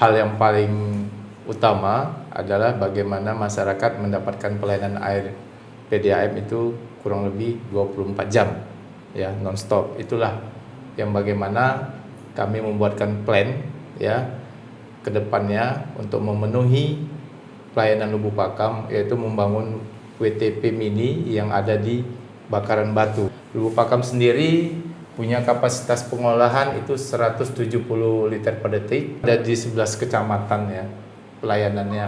hal yang paling utama adalah bagaimana masyarakat mendapatkan pelayanan air PDAM itu kurang lebih 24 jam ya, non-stop. Itulah yang bagaimana kami membuatkan plan ya ke depannya untuk memenuhi pelayanan Lubuk Pakam, yaitu membangun WTP mini yang ada di Bakaran Batu. Lubuk Pakam sendiri punya kapasitas pengolahan itu 170 liter per detik. Ada di 11 kecamatan ya pelayanannya.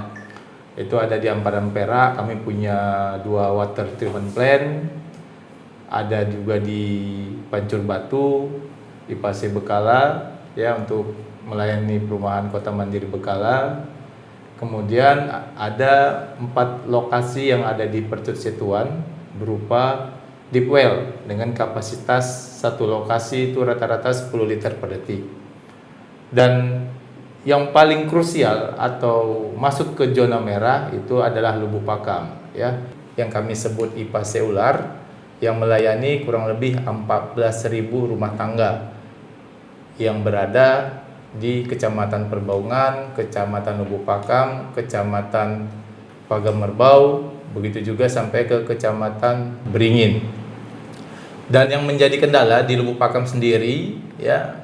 Itu ada di Amparan Perak, kami punya 2 water treatment plant. Ada juga di Pancur Batu, di Pasir Bekala ya untuk melayani perumahan Kota Mandiri Bekala. Kemudian ada 4 lokasi yang ada di Percut Setuan berupa deep well dengan kapasitas satu lokasi itu rata-rata 10 liter per detik. Dan yang paling krusial atau masuk ke zona merah itu adalah Lubuk Pakam ya, yang kami sebut IPA Seular, yang melayani kurang lebih 14.000 rumah tangga yang berada di Kecamatan Perbaungan, Kecamatan Lubuk Pakam, Kecamatan Pagar-Merbau, begitu juga sampai ke Kecamatan Beringin. Dan yang menjadi kendala di Lubuk Pakam sendiri ya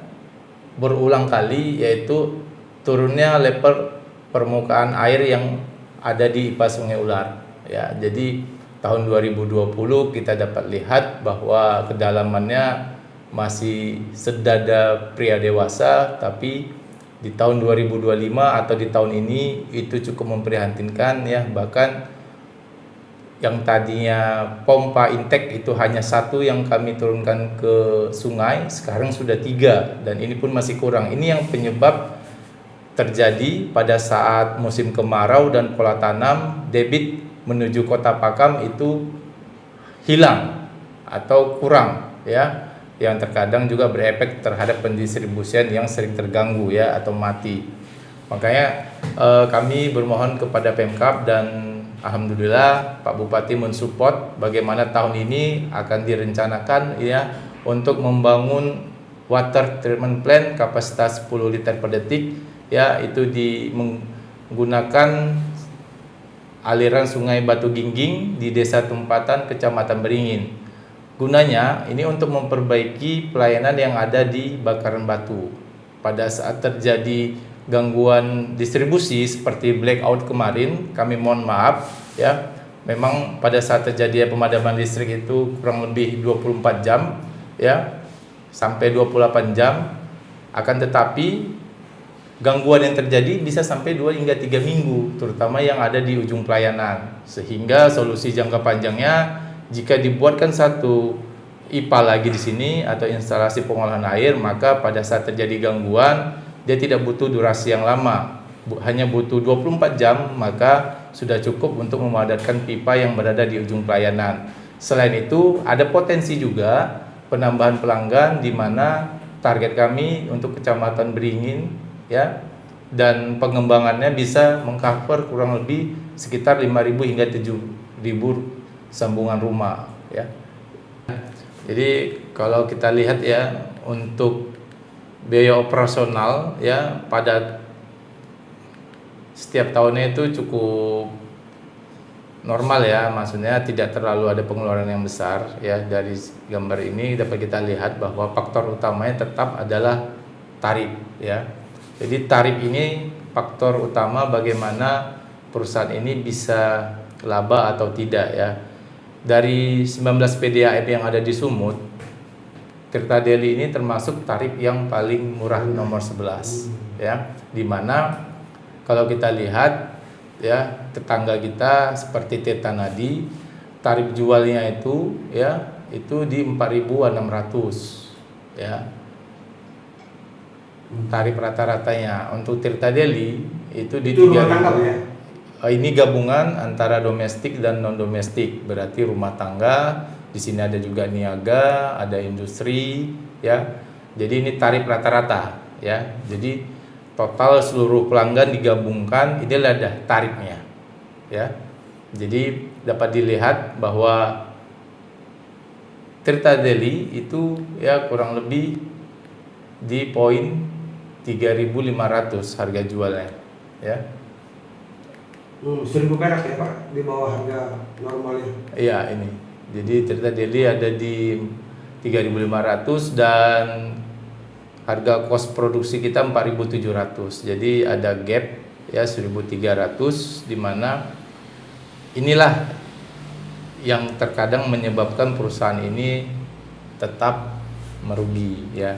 berulang kali yaitu turunnya level permukaan air yang ada di IPA Sungai Ular ya. Jadi tahun 2020 kita dapat lihat bahwa kedalamannya masih sedada pria dewasa, tapi di tahun 2025 atau di tahun ini itu cukup memprihatinkan ya. Bahkan yang tadinya pompa intake itu hanya 1 yang kami turunkan ke sungai, sekarang sudah 3, dan ini pun masih kurang. Ini yang penyebab terjadi pada saat musim kemarau dan pola tanam, debit menuju Kota Pakam itu hilang atau kurang ya, yang terkadang juga berefek terhadap pendistribusian yang sering terganggu ya atau mati. Makanya kami bermohon kepada Pemkab dan alhamdulillah Pak Bupati mensupport bagaimana tahun ini akan direncanakan ya untuk membangun water treatment plant kapasitas 10 liter per detik ya, itu menggunakan aliran Sungai Batu Gingging di Desa Tumpatan, Kecamatan Beringin. Gunanya ini untuk memperbaiki pelayanan yang ada di Bakaran Batu. Pada saat terjadi gangguan distribusi seperti blackout kemarin, kami mohon maaf ya. Memang pada saat terjadi pemadaman listrik itu kurang lebih 24 jam ya, sampai 28 jam. Akan tetapi gangguan yang terjadi bisa sampai 2 hingga 3 minggu, terutama yang ada di ujung pelayanan. Sehingga solusi jangka panjangnya, jika dibuatkan satu IPA lagi di sini atau instalasi pengolahan air, maka pada saat terjadi gangguan dia tidak butuh durasi yang lama, hanya butuh 24 jam, maka sudah cukup untuk memadatkan pipa yang berada di ujung pelayanan. Selain itu, ada potensi juga penambahan pelanggan, di mana target kami untuk Kecamatan Beringin ya, dan pengembangannya bisa mengcover kurang lebih sekitar 5.000 hingga 7.000 sambungan rumah ya. Jadi kalau kita lihat ya, untuk biaya operasional ya pada setiap tahunnya itu cukup normal ya, maksudnya tidak terlalu ada pengeluaran yang besar ya. Dari gambar ini dapat kita lihat bahwa faktor utamanya tetap adalah tarif ya. Jadi tarif ini faktor utama bagaimana perusahaan ini bisa laba atau tidak ya. Dari 19 PDAM yang ada di Sumut, Tirta Deli ini termasuk tarif yang paling murah nomor 11 ya. Dimana kalau kita lihat ya, tetangga kita seperti Tirta Nadi, tarif jualnya itu ya itu di 4.600 ya. Tarif rata-ratanya. Untuk Tirta Deli itu di 3.000 ya. Ini gabungan antara domestik dan non domestik, berarti rumah tangga. Di sini ada juga niaga, ada industri ya. Jadi ini tarif rata-rata ya. Jadi total seluruh pelanggan digabungkan, inilah dah tarifnya ya. Jadi dapat dilihat bahwa Tirta Deli itu ya kurang lebih di poin 3.500 harga jualnya, ya. 1.000 perak ya Pak, di bawah harga normalnya. Iya, ini. Jadi Tirta Deli ada di 3.500 dan harga kos produksi kita 4.700. Jadi ada gap ya 1.300, di mana inilah yang terkadang menyebabkan perusahaan ini tetap merugi ya.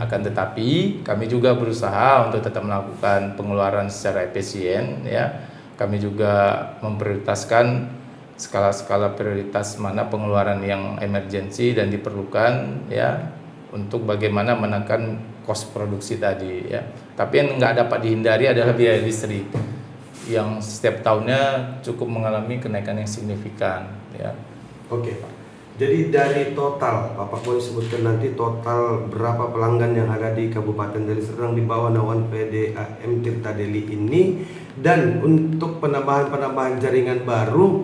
Akan tetapi kami juga berusaha untuk tetap melakukan pengeluaran secara efisien ya. Kami juga memprioritaskan skala-skala prioritas mana pengeluaran yang emergensi dan diperlukan ya, untuk bagaimana menekan kos produksi tadi ya. Tapi yang nggak dapat dihindari adalah biaya listrik yang setiap tahunnya cukup mengalami kenaikan yang signifikan ya. Oke Pak. Jadi dari total, Bapak boleh sebutkan nanti total berapa pelanggan yang ada di Kabupaten Deli Serdang di bawah naungan PDAM Tirta Deli ini, dan untuk penambahan jaringan baru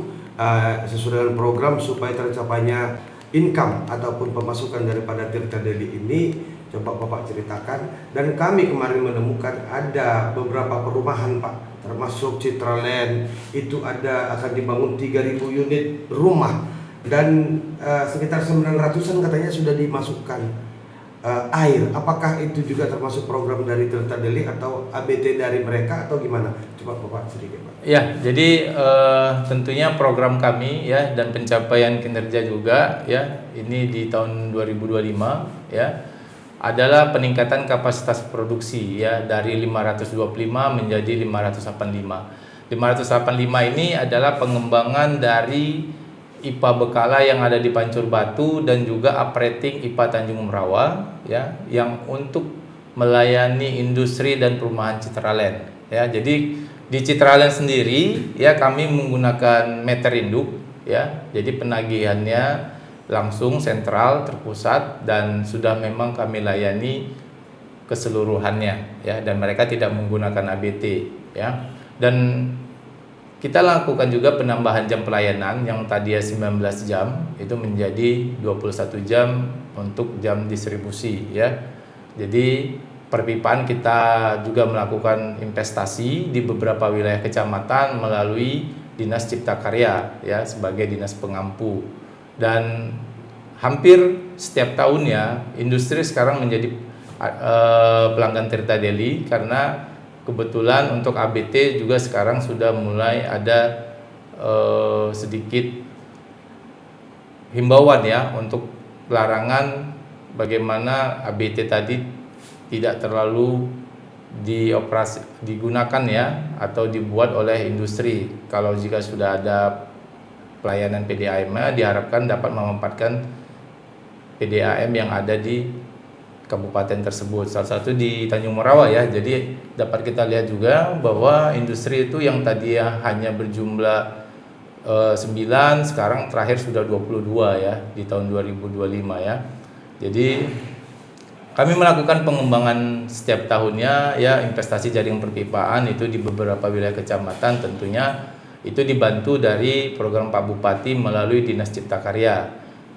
sesuai dengan program supaya tercapainya income ataupun pemasukan daripada Tirta Deli ini, coba Bapak ceritakan. Dan kami kemarin menemukan ada beberapa perumahan Pak, termasuk Citraland itu akan dibangun 3.000 unit rumah, dan sekitar 900-an katanya sudah dimasukkan air. Apakah itu juga termasuk program dari Tirta Deli atau ABT dari mereka atau gimana? Coba Bapak sedikit Pak. Ya, jadi tentunya program kami ya dan pencapaian kinerja juga ya ini di tahun 2025 ya adalah peningkatan kapasitas produksi ya dari 525 menjadi 585. 585 ini adalah pengembangan dari IPA Bekala yang ada di Pancur Batu dan juga operating IPA Tanjung Merawa ya, yang untuk melayani industri dan perumahan Citraland ya. Jadi di Citraland sendiri ya kami menggunakan meter induk ya. Jadi penagihannya langsung sentral terpusat dan sudah memang kami layani keseluruhannya ya, dan mereka tidak menggunakan ABT ya. Dan kita lakukan juga penambahan jam pelayanan yang tadinya 19 jam itu menjadi 21 jam untuk jam distribusi ya. Jadi perpipaan kita juga melakukan investasi di beberapa wilayah kecamatan melalui Dinas Cipta Karya ya sebagai dinas pengampu. Dan hampir setiap tahunnya industri sekarang menjadi pelanggan Tirta Deli, karena kebetulan untuk ABT juga sekarang sudah mulai ada sedikit himbauan ya untuk larangan bagaimana ABT tadi tidak terlalu digunakan ya atau dibuat oleh industri. Kalau jika sudah ada pelayanan PDAM diharapkan dapat memanfaatkan PDAM yang ada di kabupaten tersebut, salah satu di Tanjung Merawa ya. Jadi dapat kita lihat juga bahwa industri itu yang tadi hanya berjumlah 9, sekarang terakhir sudah 22 ya di tahun 2025 ya. Jadi kami melakukan pengembangan setiap tahunnya ya, investasi jaring perpipaan itu di beberapa wilayah kecamatan, tentunya itu dibantu dari program Pak Bupati melalui Dinas Cipta Karya.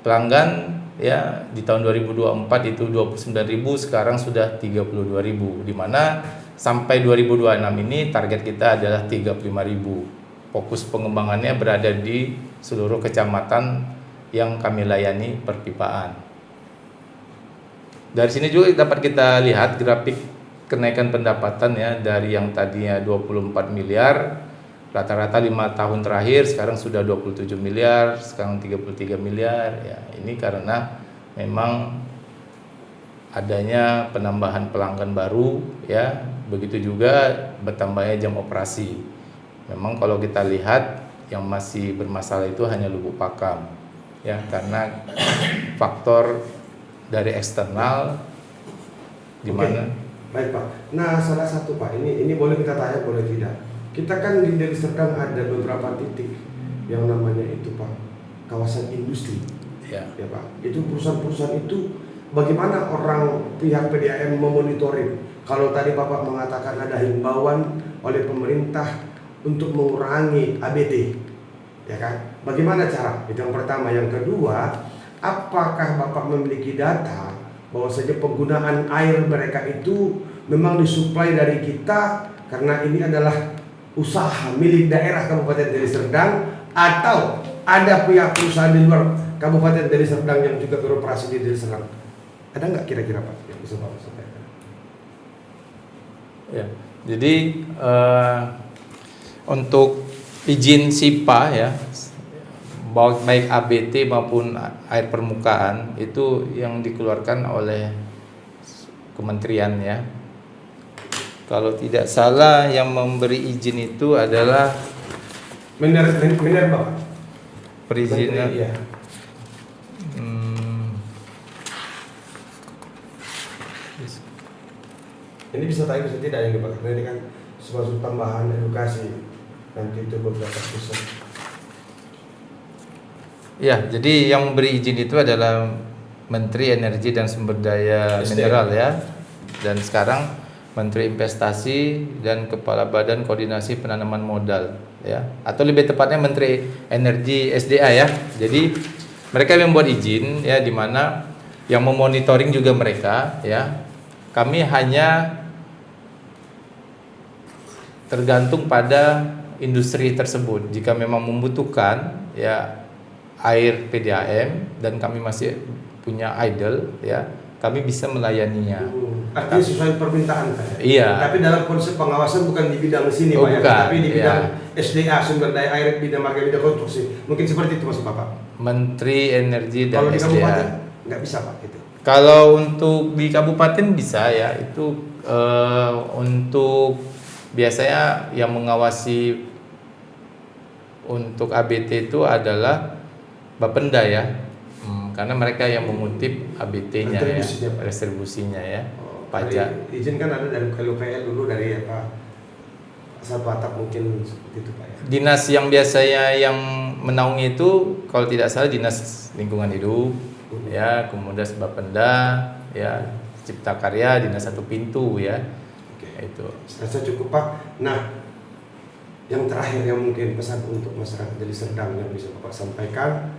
Pelanggan ya di tahun 2024 itu 29.000, sekarang sudah 32.000, di mana sampai 2026 ini target kita adalah 35.000. Fokus pengembangannya berada di seluruh kecamatan yang kami layani perpipaan. Dari sini juga dapat kita lihat grafik kenaikan pendapatan ya, dari yang tadinya 24 miliar rata-rata 5 tahun terakhir sekarang sudah 27 miliar, sekarang 33 miliar ya. Ini karena memang adanya penambahan pelanggan baru ya, begitu juga bertambahnya jam operasi. Memang kalau kita lihat yang masih bermasalah itu hanya Lubuk Pakam ya, karena faktor dari eksternal di mana. Baik Pak. Nah, salah satu Pak, ini boleh kita tanya boleh tidak? Kita kan di Deli Serdang ada beberapa titik yang namanya itu Pak kawasan industri ya Pak. Itu perusahaan-perusahaan itu bagaimana orang pihak PDAM memonitoring? Kalau tadi Bapak mengatakan ada himbauan oleh pemerintah untuk mengurangi ABT ya kan? Bagaimana cara? Itu yang pertama. Yang kedua, apakah Bapak memiliki data bahwa saja penggunaan air mereka itu memang disuplai dari kita karena ini adalah usaha milik daerah Kabupaten Deli Serdang, atau ada pihak perusahaan di luar Kabupaten Deli Serdang yang juga beroperasi di Deli Serdang? Ada nggak kira-kira Pak yang bisa Bapak sampaikan? Ya, jadi untuk izin SIPA ya, baik ABT maupun air permukaan itu yang dikeluarkan oleh kementerian ya. Kalau tidak salah yang memberi izin itu adalah Benar Bapak? perizinan. Iya. Ini bisa tahu bisa tidak yang Pak? Karena ini kan sebagai tambahan edukasi nanti itu beberapa pusat. Ya, jadi yang memberi izin itu adalah Menteri Energi dan Sumber Daya Mineral ya. Dan sekarang Menteri Investasi dan Kepala Badan Koordinasi Penanaman Modal ya. Atau lebih tepatnya Menteri Energi SDA ya. Jadi mereka yang membuat izin ya, di mana yang memonitoring juga mereka ya. Kami hanya tergantung pada industri tersebut. Jika memang membutuhkan ya air PDAM dan kami masih punya idle ya, kami bisa melayaninya. Artinya sesuai permintaan Pak. Iya. Tapi dalam konsep pengawasan bukan di bidang sini Oh, Pak ya, bukan. tapi di bidang Iya. SDA, sumber daya air, bidang marga, bidang konstruksi. Mungkin seperti itu maksud Bapak. Menteri Energi dan Kalau di kabupaten SDA. nggak bisa Pak itu. Kalau untuk di kabupaten bisa ya, itu untuk biasanya yang mengawasi untuk ABT itu adalah Bapenda ya. Karena mereka yang mengutip ABT-nya ya, Retribusinya, Pak. restribusinya ya, Dari pajak. izin kan ada dari KLPL dulu dari apa? Satu atap mungkin seperti itu Pak ya. Dinas yang biasanya yang menaungi itu kalau tidak salah Dinas Lingkungan Hidup ya, kemudian Bapenda ya, Cipta Karya, Dinas Satu Pintu ya. Oke. Itu. Saya cukup Pak. Nah, yang terakhir yang mungkin pesan untuk masyarakat Deli Serdang yang bisa Bapak sampaikan,